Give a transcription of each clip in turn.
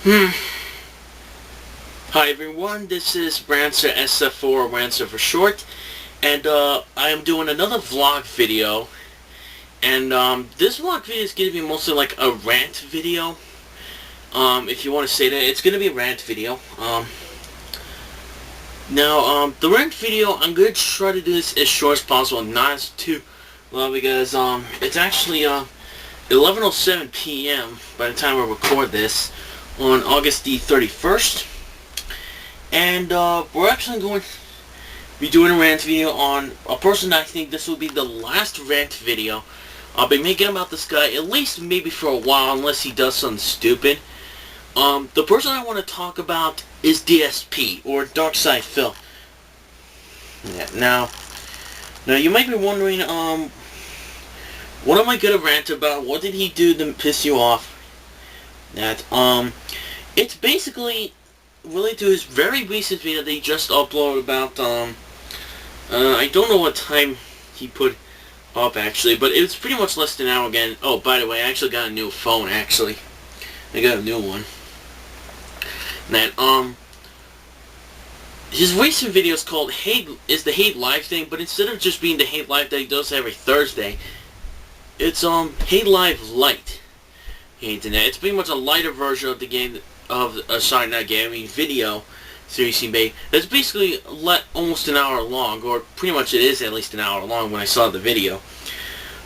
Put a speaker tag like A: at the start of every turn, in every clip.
A: Hi everyone, this is Rant SF4, or Rant for short, and I am doing another vlog video, and this vlog video is going to be mostly like a rant video, if you want to say that. It's going to be a rant video. The rant video, I'm going to try to do this as short as possible, not as too long, because it's actually 11:07 p.m. by the time I record this on August the 31st. And we're actually going to be doing a rant video on a person. I think this will be the last rant video I'll be making about this guy, at least maybe for a while, unless he does something stupid. The person I want to talk about is DSP, or Darksydephil. Yeah, now you might be wondering, what am I going to rant about? What did he do to piss you off? It's basically related to his very recent video that he just uploaded about, I don't know what time he put up actually, but it's pretty much less than an hour again. Oh, by the way, I actually got a new phone actually. I got a new one. His recent video is called the Hate Live thing, but instead of just being the Hate Live that he does every Thursday, it's Hate Live LITE. It's pretty much a lighter version of the game video series he made. That's basically almost an hour long, or pretty much it is at least an hour long when I saw the video.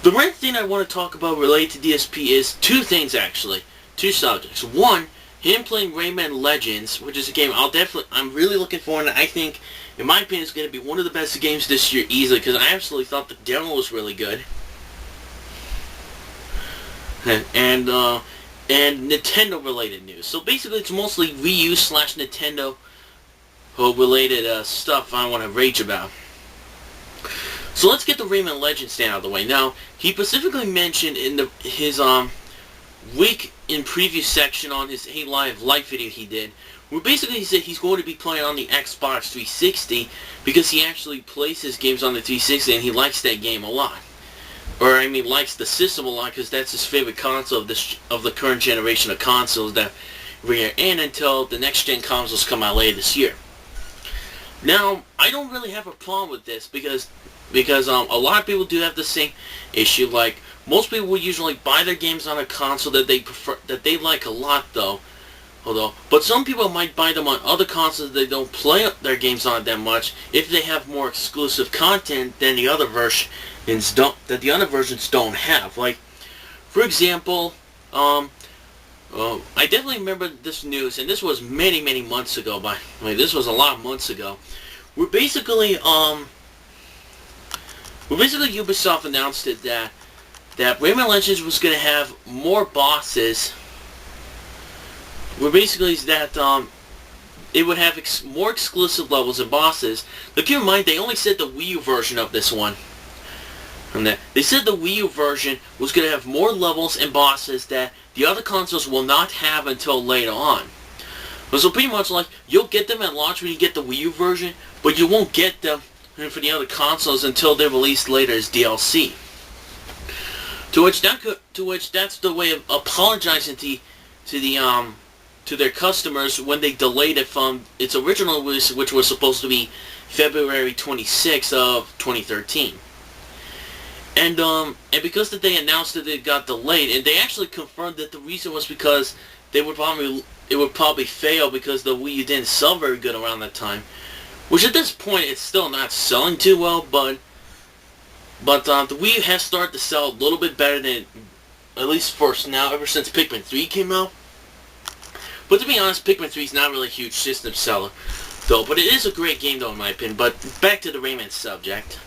A: The rant thing I want to talk about related to DSP is two things actually, two subjects. One, him playing Rayman Legends, which is a game I'm really looking for, and I think, in my opinion, it's going to be one of the best games this year easily, because I absolutely thought the demo was really good. And Nintendo related news. So basically it's mostly Wii U / Nintendo related stuff I want to rage about. So let's get the Rayman Legends thing out of the way. Now, he specifically mentioned in his week in preview section on his Hate Live LITE video he did, where basically he said he's going to be playing on the Xbox 360 because he actually plays his games on the 360 and he likes that game a lot. Or, I mean, likes the system a lot because that's his favorite console of the current generation of consoles that we're in until the next-gen consoles come out later this year. Now, I don't really have a problem with this because a lot of people do have the same issue. Like, most people will usually buy their games on a console that they like a lot, but some people might buy them on other consoles that they don't play their games on that much if they have more exclusive content than the other versions don't have. Like, for example, I definitely remember this news, and this was many months ago. This was a lot of months ago. We're basically Ubisoft announced it that Rayman Legends was going to have more bosses. We're basically it would have more exclusive levels and bosses. Now keep in mind, they only said the Wii U version of this one. They said the Wii U version was going to have more levels and bosses that the other consoles will not have until later on. So pretty much like, you'll get them at launch when you get the Wii U version, but you won't get them for the other consoles until they're released later as DLC. To which that's the way of apologizing to their customers when they delayed it from its original release, which was supposed to be February 26th of 2013. And because that they announced that it got delayed, and they actually confirmed that the reason was because it would probably fail because the Wii U didn't sell very good around that time. Which at this point it's still not selling too well, but the Wii U has started to sell a little bit better than, at least first now, ever since Pikmin 3 came out. But to be honest, Pikmin 3 is not really a huge system seller, though. But it is a great game, though, in my opinion. But back to the Rayman subject.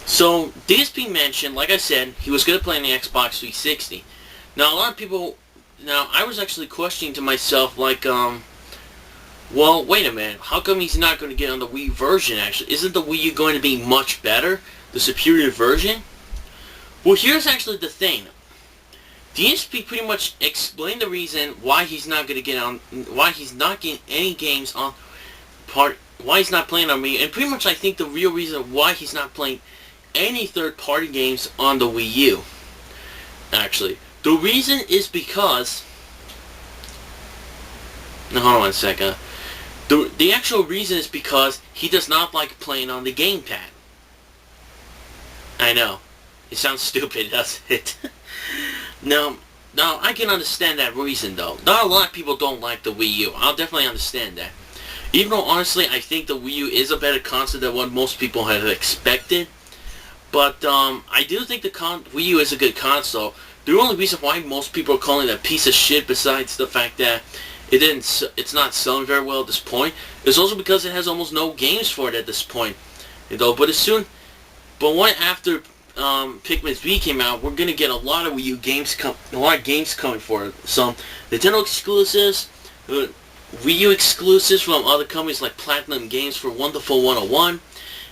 A: So, DSP mentioned, like I said, he was going to play on the Xbox 360. Now, a lot of people... Now, I was actually questioning to myself, like, well, wait a minute. How come he's not going to get on the Wii version, actually? Isn't the Wii U going to be much better? The superior version? Well, here's actually the thing. DSP pretty much explained the reason why he's not going to get on... Why he's not getting any games on... Why he's not playing on Wii. And pretty much I think the real reason why he's not playing any third-party games on the Wii U, actually. The reason is because Now, hold on 1 second. The actual reason is because he does not like playing on the gamepad. I know. It sounds stupid, doesn't it? Now, I can understand that reason, though. Not a lot of people don't like the Wii U. I'll definitely understand that. Even though, honestly, I think the Wii U is a better console than what most people have expected. But, I do think the Wii U is a good console. The only reason why most people are calling it a piece of shit, besides the fact that it's not selling very well at this point, is also because it has almost no games for it at this point. But after Pikmin 3 came out, we're gonna get a lot of Wii U games coming for it. Some Nintendo exclusives, Wii U exclusives from other companies like Platinum Games for Wonderful 101,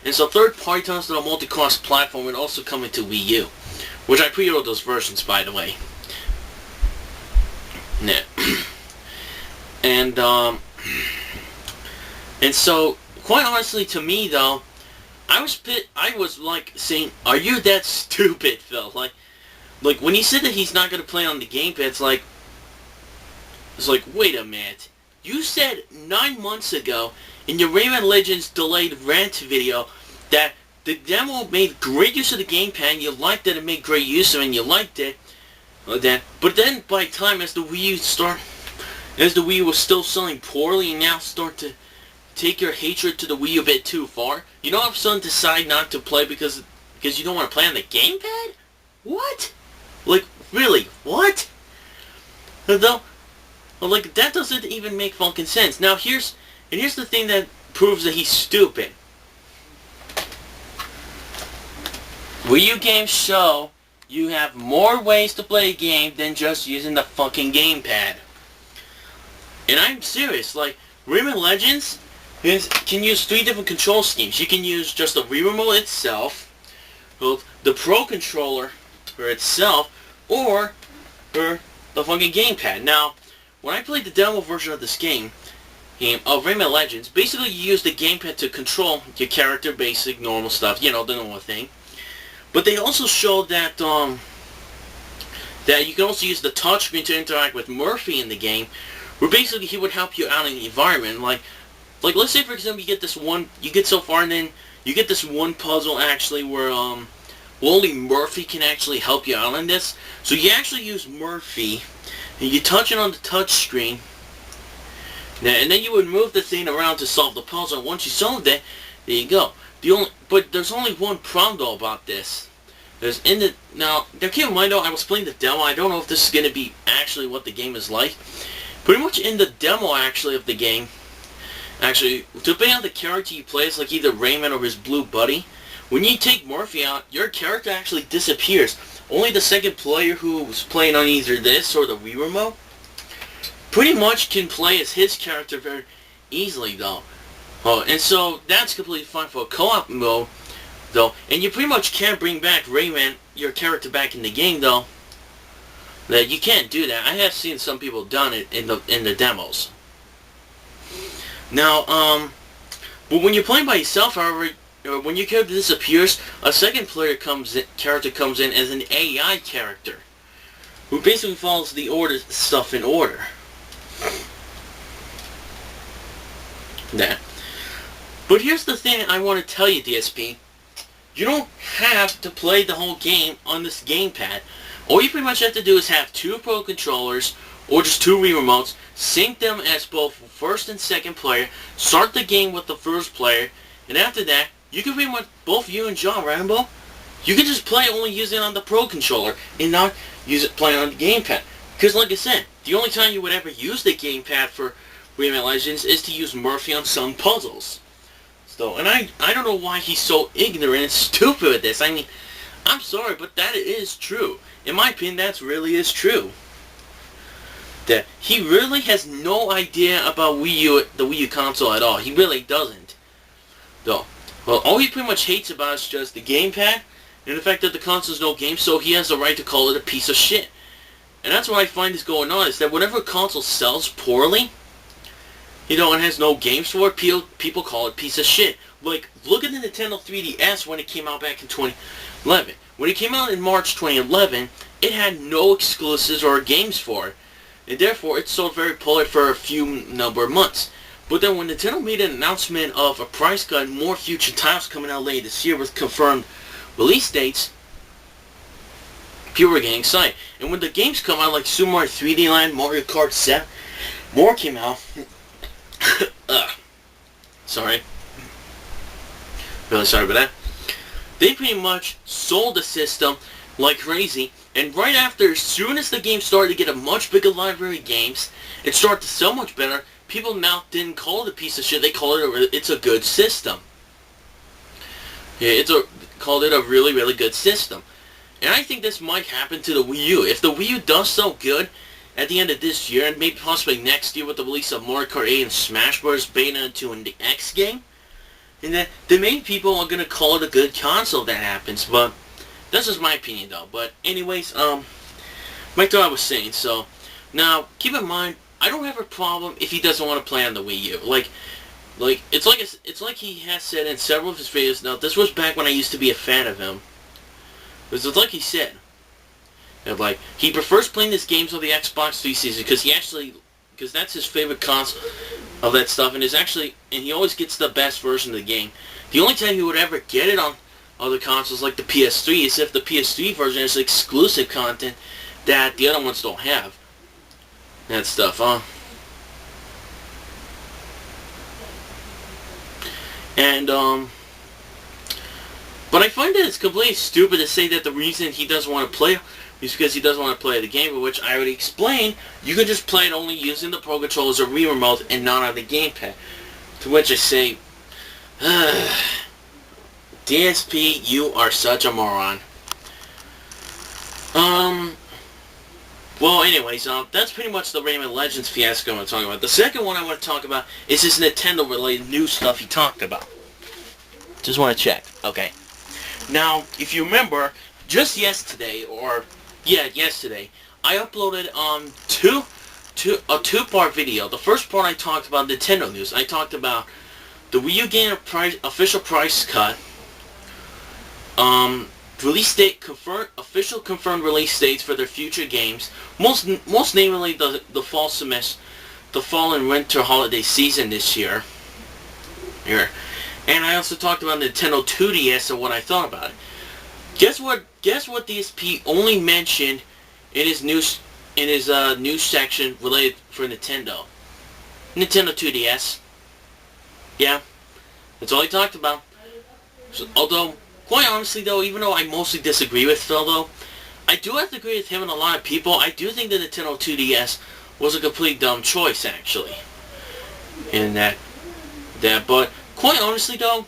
A: and some third-party titles that are multi-cross platform and also coming to Wii U, which I pre-ordered those versions, by the way. Yeah. And so, quite honestly, to me though, I was like saying, "Are you that stupid, Phil?" Like when he said that he's not gonna play on the gamepad, it's like, wait a minute. You said 9 months ago in your Rayman Legends delayed Rant video that the demo made great use of the gamepad, and you liked it, and made great use of it, and you liked it. But then by time as the Wii U was still selling poorly, and now start to take your hatred to the Wii U a bit too far, you don't all of a sudden decide not to play because you don't want to play on the gamepad? What? Like, really? What? Though, like, that doesn't even make fucking sense. Now here's the thing that proves that he's stupid. Wii U games show you have more ways to play a game than just using the fucking gamepad. And I'm serious, like, Rayman Legends can use 3 different control schemes. You can use just the Wii Remote itself, the Pro Controller for itself, or for the fucking gamepad. Now, when I played the demo version of this game of Rayman Legends, basically you use the gamepad to control your character, basic, normal stuff, you know, the normal thing. But they also showed that that you can also use the touchscreen to interact with Murphy in the game, where basically he would help you out in the environment. Like let's say for example you get so far and then you get this one puzzle actually where only Murphy can actually help you out on this. So you actually use Murphy and you touch it on the touch screen, and then you would move the thing around to solve the puzzle. And once you solved it, there you go. But there's only one problem though about this. Now keep in mind though, I was playing the demo. I don't know if this is gonna be actually what the game is like. Pretty much in the demo actually of the game, actually, depending on the character you play, it's like either Rayman or his blue buddy. When you take Murphy out, your character actually disappears. Only the second player who's playing on either this or the Wii Remote pretty much can play as his character very easily though. And so that's completely fine for a co-op mode though. And you pretty much can't bring back Rayman, your character, back in the game though. That you can't do that. I have seen some people done it in the demos. Now, but when you're playing by yourself, however, when your character disappears, a second character comes in as an AI character, who basically follows the stuff in order. That. But here's the thing I want to tell you, DSP. You don't have to play the whole game on this gamepad. All you pretty much have to do is have 2 Pro Controllers, or just 2 Wii Remotes, sync them as both first and second player, start the game with the first player, and after that, you can pretty much, both you and John Rambo, you can just play only using it on the Pro Controller, and not play on the gamepad. Because like I said, the only time you would ever use the gamepad for Rayman Legends is to use Murphy on some puzzles. So, and I don't know why he's so ignorant and stupid with this. I mean, I'm sorry, but that is true. In my opinion, that really is true. That he really has no idea about the Wii U console at all. He really doesn't. Though, well, all he pretty much hates about is just the gamepad, and the fact that the console's no game, so he has the right to call it a piece of shit. And that's what I find is going on, is that whenever a console sells poorly, you know, and has no games for it, people call it a piece of shit. Like, look at the Nintendo 3DS when it came out back in 2011. When it came out in March 2011, it had no exclusives or games for it. and therefore it sold very poorly for a few number of months. But then when Nintendo made an announcement of a price cut and more future titles coming out later this year with confirmed release dates, people were getting excited. And when the games come out like Super Mario 3D Land, Mario Kart 7, more came out. Sorry. Really sorry about that. They pretty much sold the system like crazy, and right after, as soon as the game started to get a much bigger library of games, it started to sell much better. People now didn't call it a piece of shit, they called it's a good system. Yeah, called it a really, really good system. And I think this might happen to the Wii U. If the Wii U does so good at the end of this year, and maybe possibly next year with the release of Mario Kart 8 and Smash Bros. Beta 2 and the X game, and then the main people are going to call it a good console if that happens. But that's just my opinion though. But anyways, like I was saying, so now keep in mind, I don't have a problem if he doesn't want to play on the Wii U. Like it's like he has said in several of his videos. Now this was back when I used to be a fan of him. It's like he said, that like he prefers playing his games on the Xbox 360 because that's his favorite console of that stuff, and he always gets the best version of the game. The only time he would ever get it on other consoles like the PS3 is if the PS3 version has exclusive content that the other ones don't have. That stuff, and but I find that it's completely stupid to say that the reason he doesn't want to play is because he doesn't want to play the game, which I already explained. You can just play it only using the Pro Controllers or Wii Remote and not on the gamepad. To which I say, DSP, you are such a moron. Well, anyways, that's pretty much the Rayman Legends fiasco I'm talking about. The second one I want to talk about is this Nintendo-related news stuff he talked about. Just want to check. Okay. Now, if you remember, just yesterday, yesterday, I uploaded a two-part video. The first part I talked about Nintendo news. I talked about the Wii U game official price cut, release date confirmed, official confirmed release dates for their future games, most namely the fall semester, the fall and winter holiday season this year. And I also talked about Nintendo 2DS and what I thought about it. Guess what DSP only mentioned in his news section related for Nintendo? Nintendo 2DS. Yeah, that's all he talked about. So, although, quite honestly though, even though I mostly disagree with Phil though, I do have to agree with him and a lot of people. I do think the Nintendo 2DS was a complete dumb choice actually. In that, but quite honestly though,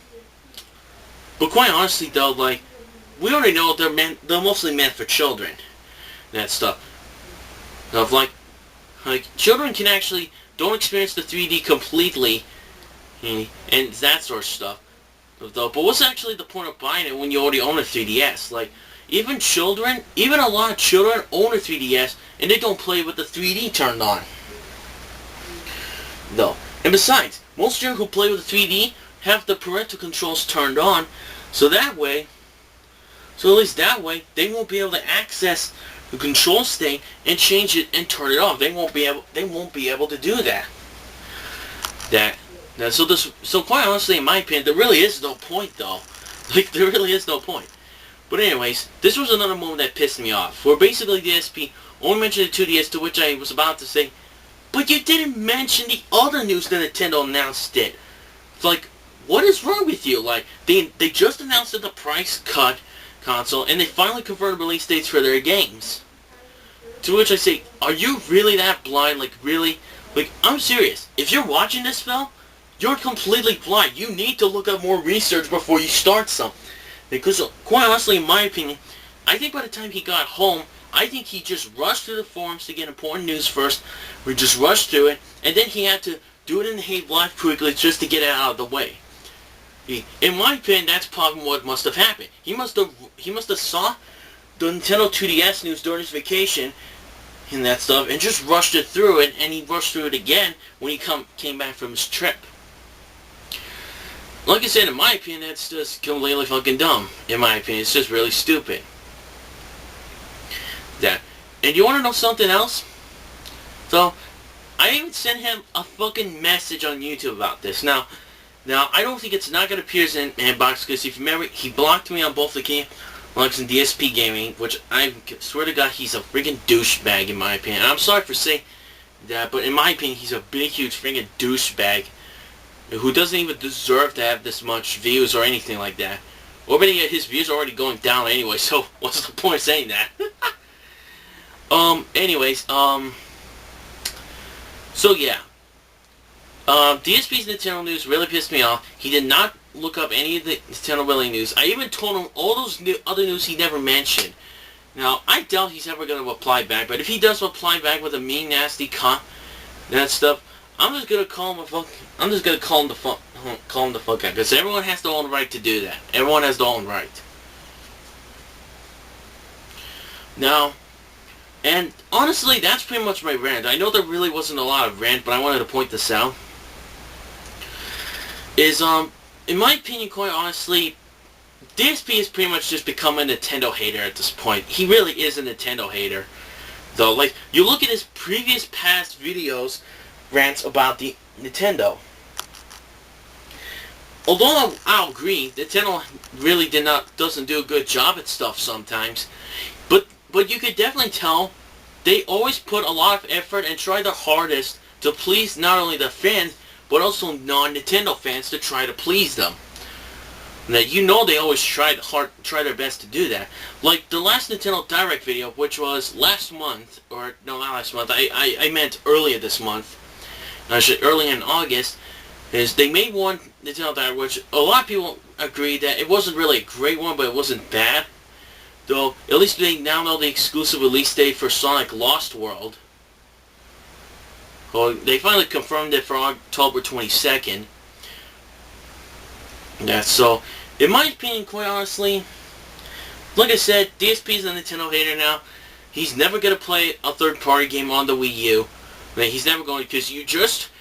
A: like, we already know they're mostly meant for children. That stuff. Of like children can actually don't experience the 3D completely, and that sort of stuff. Though, but what's actually the point of buying it when you already own a 3DS? Like, even a lot of children own a 3DS and they don't play with the 3D turned on. Though, and besides, most children who play with the 3D have the parental controls turned on, so at least that way, they won't be able to access the control state and change it and turn it off. They won't be able to do that. So quite honestly, in my opinion, there really is no point though. Like, there really is no point. But anyways, this was another moment that pissed me off. Where basically the DSP only mentioned the 2DS, to which I was about to say, but you didn't mention the other news that Nintendo announced it. It's like, what is wrong with you? Like, they just announced the price cut console, and they finally confirmed release dates for their games. To which I say, are you really that blind? Like, really? Like, I'm serious. If you're watching this, Phil, you're completely blind. You need to look up more research before you start something. Because, quite honestly, in my opinion, I think by the time he got home, I think he just rushed through the forums to get important news first. We just rushed through it, and then he had to do it in the Hate Live quickly just to get it out of the way. In my opinion, that's probably what must have happened. He must have saw the Nintendo 2DS news during his vacation and that stuff, and just rushed it through it, and he rushed through it again when he came back from his trip. Like I said, in my opinion, that's just completely fucking dumb. In my opinion, it's just really stupid. And you want to know something else? So, I even sent him a fucking message on YouTube about this. Now, I don't think it's not going to appear in his inbox, because if you remember, he blocked me on both the Game Lux and DSP Gaming, which I swear to God, he's a freaking douchebag in my opinion. And I'm sorry for saying that, but in my opinion, he's a big, huge freaking douchebag who doesn't even deserve to have this much views or anything like that. Or better yet, his views are already going down anyway, so what's the point of saying that? Anyways, so yeah. DSP's Nintendo news really pissed me off. He did not look up any of the Nintendo Willing news. I even told him all those other news he never mentioned. Now, I doubt he's ever going to reply back, but if he does reply back with a mean, nasty that stuff, I'm just going to call him I'm just going to call him the fuck out, because everyone has their own right to do that. Everyone has their own right. Now, and honestly, that's pretty much my rant. I know there really wasn't a lot of rant, but I wanted to point this out. In my opinion, quite honestly, DSP has pretty much just become a Nintendo hater at this point. He really is a Nintendo hater. Though, like, you look at his previous past videos, rants about the Nintendo. Although I'll agree, Nintendo really doesn't do a good job at stuff sometimes. But you could definitely tell they always put a lot of effort and try their hardest to please not only the fans, but also non-Nintendo fans to try to please them. Now, you know they always try their best to do that. Like the last Nintendo Direct video, which was last month, or no, not last month, I meant earlier this month, actually early in August, is they made one Nintendo Direct, which a lot of people agreed that it wasn't really a great one, but it wasn't bad. Though, at least they now know the exclusive release date for Sonic Lost World. Well, they finally confirmed it for October 22nd. Yeah, so, in my opinion, quite honestly, like I said, DSP is a Nintendo hater now. He's never going to play a third-party game on the Wii U. I mean, he's never going to, because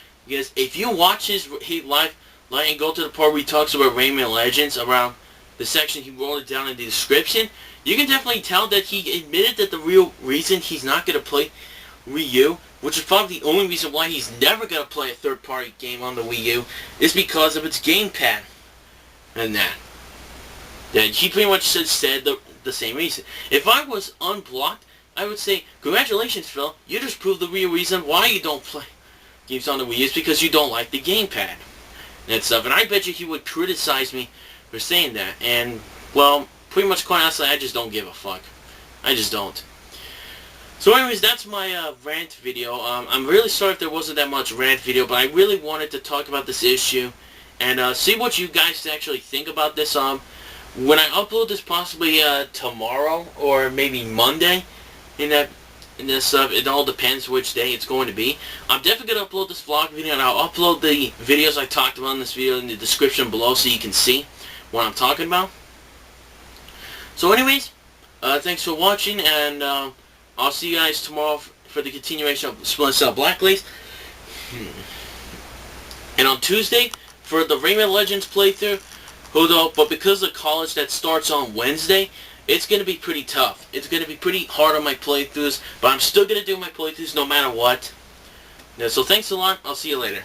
A: if you watch his live and go to the part where he talks about Rayman Legends, around the section he wrote it down in the description, you can definitely tell that he admitted that the real reason he's not going to play Wii U, which is probably the only reason why he's never going to play a third-party game on the Wii U, is because of its gamepad. And that he pretty much said the same reason. If I was unblocked, I would say, congratulations, Phil, you just proved the real reason why you don't play games on the Wii U is because you don't like the gamepad and stuff. And I bet you he would criticize me for saying that. And, well, pretty much quite honestly, I just don't give a fuck. I just don't. So anyways, that's my rant video. I'm really sorry if there wasn't that much rant video, but I really wanted to talk about this issue and see what you guys actually think about this. When I upload this, possibly tomorrow or maybe Monday, it all depends which day it's going to be. I'm definitely going to upload this vlog video, and I'll upload the videos I talked about in this video in the description below so you can see what I'm talking about. So anyways, thanks for watching, and I'll see you guys tomorrow for the continuation of Splinter Cell Blacklist. And on Tuesday, for the Rayman Legends playthrough, but because of college that starts on Wednesday, it's going to be pretty tough. It's going to be pretty hard on my playthroughs, but I'm still going to do my playthroughs no matter what. Yeah, so thanks a lot. I'll see you later.